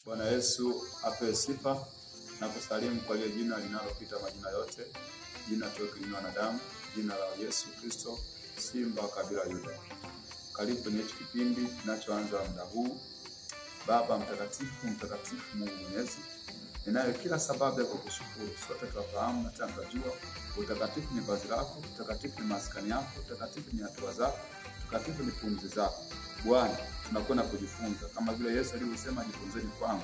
Bwana Yesu apewe sifa na kusalimu kwa ile jina linalopita majina yote, jina tulilopewa na damu, jina la Yesu Kristo, Simba wa kabila Yuda. Karibu kwenye kipindi kinachoanza muda huu. Baba mtakatifu, mtakatifu Mungu Mwenyezi, ninayo kila sababu ya kukushukuru. Sote tunafahamu na tunajua utakatifu ni vazi lako, utakatifu ni maskani yako, utakatifu ni hatua zako, utakatifu ni pumzi zako. Bwana, tunakwenda kujifunza kama vile Yesu alivyosema, jifunzeni kwangu,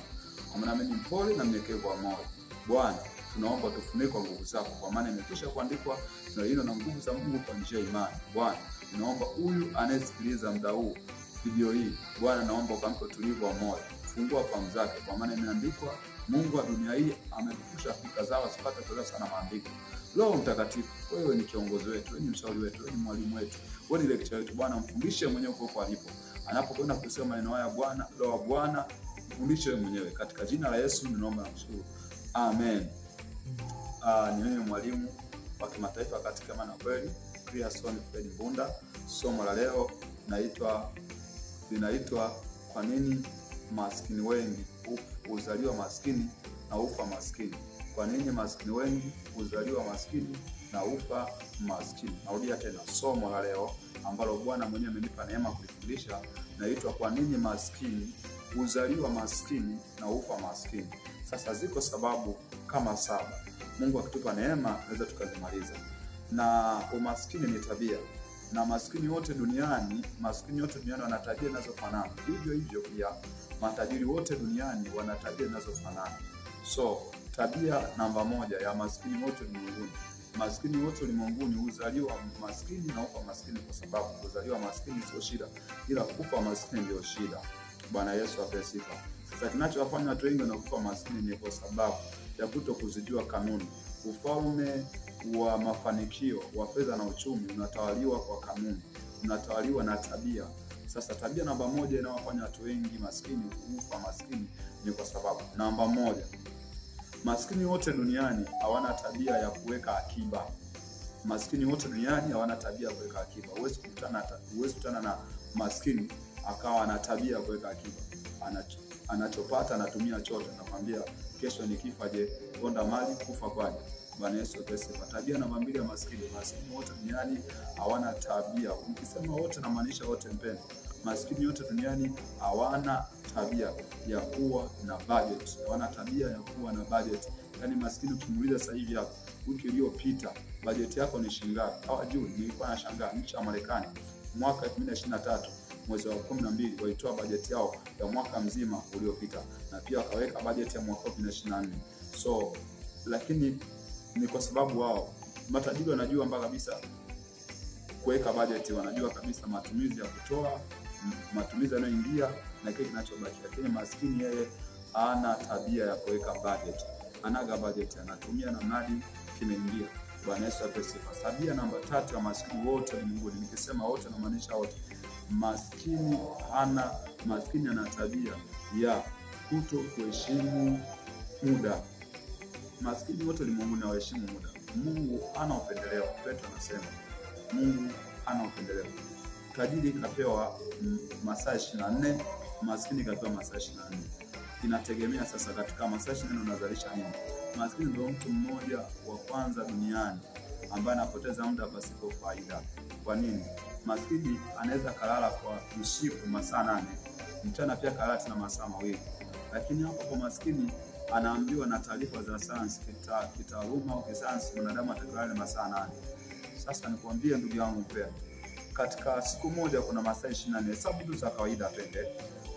kwa maana mimi ni mpole na mnyenyekevu wa moyo. Bwana, tunaomba tufunike kwa nguvu zako, kwa maana imekwisha kuandikwa, tunalindwa na nguvu za Mungu kwa njia ya imani. Bwana, tunaomba huyu anayesikiliza muda huu video hii, Bwana naomba ukampe utulivu wa moyo, fungua fahamu zake, kwa maana imeandikwa, Mungu wa dunia hii amekufusha fikra zao asipate kuelewa sana maandiko. Roho Mtakatifu, wewe ni kiongozi wetu, wewe ni mshauri wetu, wewe ni mwalimu wetu, wewe ni lecturer wetu. Bwana, mfundishe mwenyewe huko alipo. Anapokwenda kusema maneno haya Bwana, Roho wa Bwana mfundishe wewe mwenyewe. Katika jina la Yesu ninaomba na kushukuru. Amen. Ni mimi mwalimu wa kimataifa katika maana kweli, Clearson Fred Mbunda. Somo la leo linaitwa kwa nini maskini wengi huzaliwa maskini na ufa maskini. Kwa nini maskini wengi huzaliwa maskini na ufa maskini? Narudia tena, somo la leo ambalo Bwana mwenyewe amenipa neema kulifundisha naitwa kwa nini maskini huzaliwa maskini na ufa maskini. Sasa ziko sababu kama 7. Mungu akitupa neema naweza tukazimaliza. Na umaskini ni tabia. Na maskini wote duniani wana tabia zinazofanana. Hivyo pia matajiri wote duniani wana tabia zinazofanana. So, tabia namba 1 ya maskini wote ulimwenguni. Maskini wote ulimwenguni huzaliwa maskini na ufa maskini, kwa sababu kuzaliwa maskini sio shida, ila kufa maskini ndio shida. Bwana Yesu apewe sifa. Sasa kinachowafanya watu wengi wanakufa maskini ni kwa sababu ya kutokuzijua kanuni. Ufalme wa mafanikio wa fedha na uchumi unatawaliwa kwa kanuni, unatawaliwa na tabia. Sasa tabia namba 1 inayowafanya watu wengi maskini kufa maskini ni kwa sababu namba 1, maskini wote duniani hawana tabia ya kuweka akiba. Maskini wote duniani hawana tabia ya kuweka akiba. Huwezi kukutana na maskini akawa ana tabia ya kuweka akiba. Anachopata anatumia chote. Nakwambia kesho nikifa je, ponda mali kufa kwaje? Bwana Yesu asifiwe. Tabia namba 2 ya maskini wote duniani hawana tabia. Ukisema wote namaanisha wote mpendwa. Maskini wote duniani hawana tabia ya kuwa na budget. Hawana tabia ya kuwa na budget. Yaani maskini ukimuuliza sasa hivi hapo, wiki iliyopita budget yako ni shilingi ngapi? Hawajui. Nilikuwa nashangaa nchi ya Marekani mwaka 2023 mwezi wa 12 walitoa budget yao ya mwaka mzima uliopita, na pia wakaweka budget ya mwaka 2024. So, lakini ni kwa sababu wao matajiri wanajua mpaka kabisa kuweka budget, wanajua kabisa matumizi ya kutoa, matumizi yanayoingia na kile kinachobaki. Lakini maskini yeye hana tabia ya kuweka budget. Anaga budget, anatumia na mradi kimeingia. Bwana Yesu apewe sifa. Tabia namba 3 ya maskini wote ulimwenguni, nikisema wote namaanisha wote. Maskini ana tabia ya kutokuheshimu muda. Maskini wote ulimwenguni hawaheshimu muda. Mungu hana upendeleo. Petro anasema Mungu hana upendeleo. Tajiri kapewa masaa 24, maskini kapewa masaa 24. Inategemea sasa katika masaa 24 unazalisha nini. Maskini ndio mtu mmoja wa kwanza duniani ambaye anapoteza muda pasipo faida. Kwa nini? Maskini anaweza kalala kwa usiku masaa 8, mchana pia kalala tena masaa 2. Lakini hapo kwa maskini anaambiwa na taarifa za sayansi, kitaaluma au kisayansi, mwanadamu atakalala masaa 8. Sasa nikwambie ndugu yangu mpendwa, katika siku moja kuna masaa 24. Hesabu tu za kawaida pende.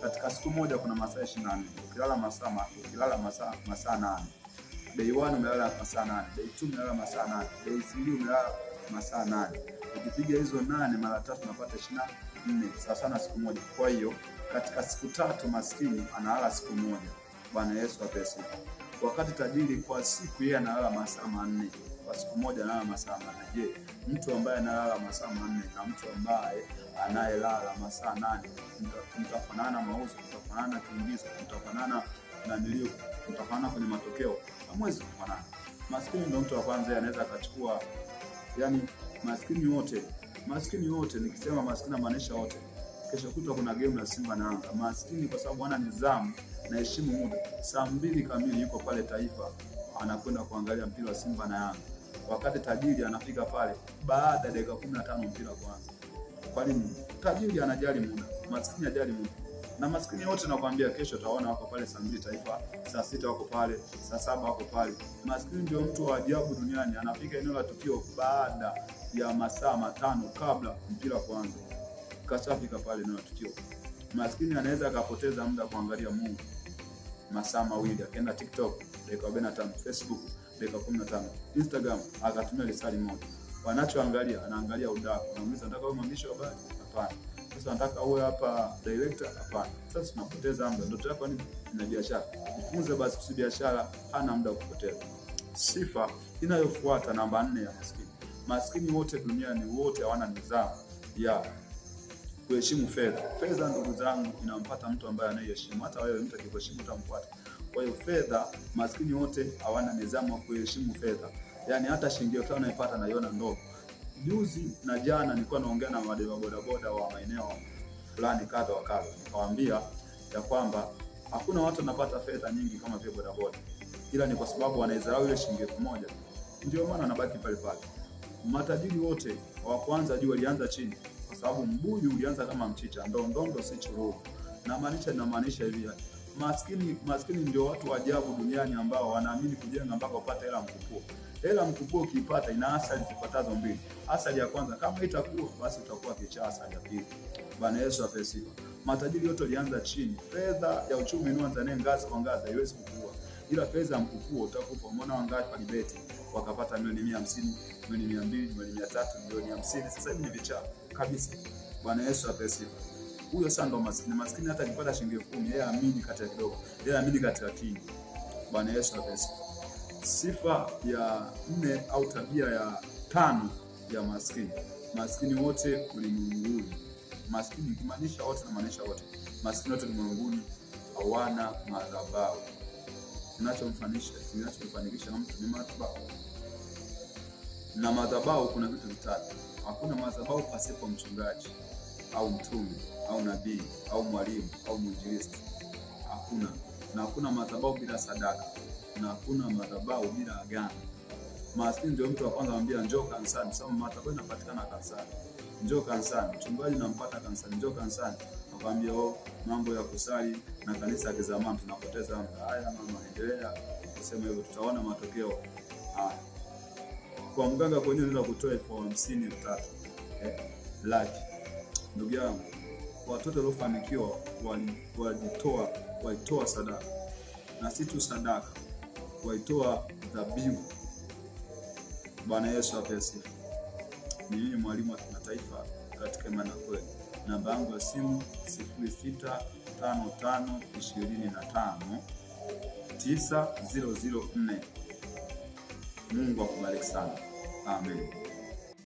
Katika siku moja kuna masaa 24. Ukilala masaa 8. Day 1 umelala masaa 8, day 2 umelala masaa 8, day 3 umelala masaa 8. Ukipiga hizo 8 mara 3 unapata 24. Sawa sana siku moja. Kwa hiyo katika siku 3 maskini analala siku moja. Bwana Yesu apewe sifa. Wakati tajiri kwa siku yeye analala masaa 4, kwa siku moja analala masaa 4. Je, mtu ambaye analala masaa 4 na mtu ambaye anayelala masaa 8 mtafanana mauzo, mtafanana kiingizo, mtafanana na nilio, mtafanana kwenye matokeo? Hamwezi kufanana. Maskini ndio mtu wa kwanza anaweza akachukua, yani maskini wote nikisema maskini maanisha wote. Kesho kutwa kuna game na Simba na Yanga. Maskini kwa sababu hana nidhamu naheshimu muda. Saa 2 kamili yuko pale Taifa anakwenda kuangalia mpira wa Simba na Yanga. Wakati tajiri anafika pale baada ya dakika 15 mpira kuanza. Kwa nini? Tajiri anajali muda, maskini hajali muda. Na maskini wote nakwambia kesho utaona wako pale saa 2 Taifa, saa 6 wako pale, saa 7 wako pale. Maskini ndio mtu wa ajabu duniani, anafika eneo la tukio baada ya masaa 5 kabla mpira kuanza. Kashafika pale eneo la tukio. Maskini anaweza akapoteza muda kuangalia Mungu masaa 2, akaenda TikTok dakika 45, Facebook dakika 15, Instagram akatumia lisali moja. Wanachoangalia, anaangalia udaku. Anauliza nataka wewe mwandishi wa habari? Hapana. Sasa nataka uwe hapa director? Hapana. Sasa tunapoteza muda. Ndoto yako ni biashara. Jifunze basi kuhusu biashara, hana muda wa kupoteza. Sifa inayofuata namba 4 ya maskini. Maskini wote duniani wote hawana nidhamu ya kuheshimu fedha. Fedha ndugu zangu inampata mtu ambaye anayeheshimu. Hata wewe mtu akikuheshimu utamfuata. Kwa hiyo fedha, maskini wote hawana nidhamu ya kuheshimu fedha. Yaani hata shilingi 5 naipata naiona ndogo. Juzi na jana nilikuwa naongea na wadau bodaboda wa maeneo fulani kadha wa kadha. Nikawaambia ya kwamba hakuna watu wanapata fedha nyingi kama vile bodaboda. Ila ni kwa sababu wanaizarau ile shilingi 1000. Ndio maana anabaki pale pale. Matajiri wote wa kwanza juu walianza chini kwa sababu mbuyu ulianza kama mchicha, ndondo si chururu. Na maanisha hivi. Maskini ndio watu wa ajabu duniani ambao wanaamini kujenga mpaka upate hela mkupuo. Hela mkupuo ukipata ina asali zifuatazo 2. Asali ya kwanza kama itakuwa basi utakuwa kichaa. Asali ya pili, Bwana Yesu apesifa. Matajiri wote walianza chini. Fedha ya uchumi inaanza ngazi kwa ngazi, haiwezi kukua. Ila fedha mkupuo utakufa. Umeona wangapi walibeti wakapata milioni 150, milioni 200, milioni 300, milioni 50. Sasa hivi ni vichaa kabisa. Bwana Yesu apesifa. Huyo sasa ndo maskini. Maskini hata akipata shilingi 10,000 yeye amini katika kidogo. Yeye amini katika kingi. Bwana Yesu apesifa. Sifa ya 4 au tabia ya 5 ya maskini. Maskini wote ulimwenguni. Maskini kumaanisha wote na maanisha wote. Maskini wote ulimwenguni hawana madhabahu. Kinachomfanikisha mtu ni madhabahu. Na madhabahu kuna vitu vitatu. Hakuna madhabahu pasipo mchungaji au mtume au nabii au mwalimu au mwinjilisti. Hakuna. Na hakuna madhabahu bila sadaka. Na hakuna madhabahu bila agano. Maskini ndio mtu wa kwanza anambia njoo kanisani. Sasa madhabahu inapatikana kanisani. Njoo kanisani. Mchungaji nampata kanisani. Njoo kanisani. Akwambia mambo ya kusali na kanisa ya zamani tunapoteza muda. Haya mama endelea kusema hivyo tutaona matokeo. Haya. Kwa mganga kwenyewe unaweza kutoa 50,000 laki. Ndugu yangu, watoto waliofanikiwa walitoa sadaka. Na si tu sadaka, walitoa dhabihu. Bwana Yesu apesifa. Ni mimi mwalimu wa kimataifa katika imani kweli. Namba yangu ya simu 0655259004. Mungu akubariki sana. Amen.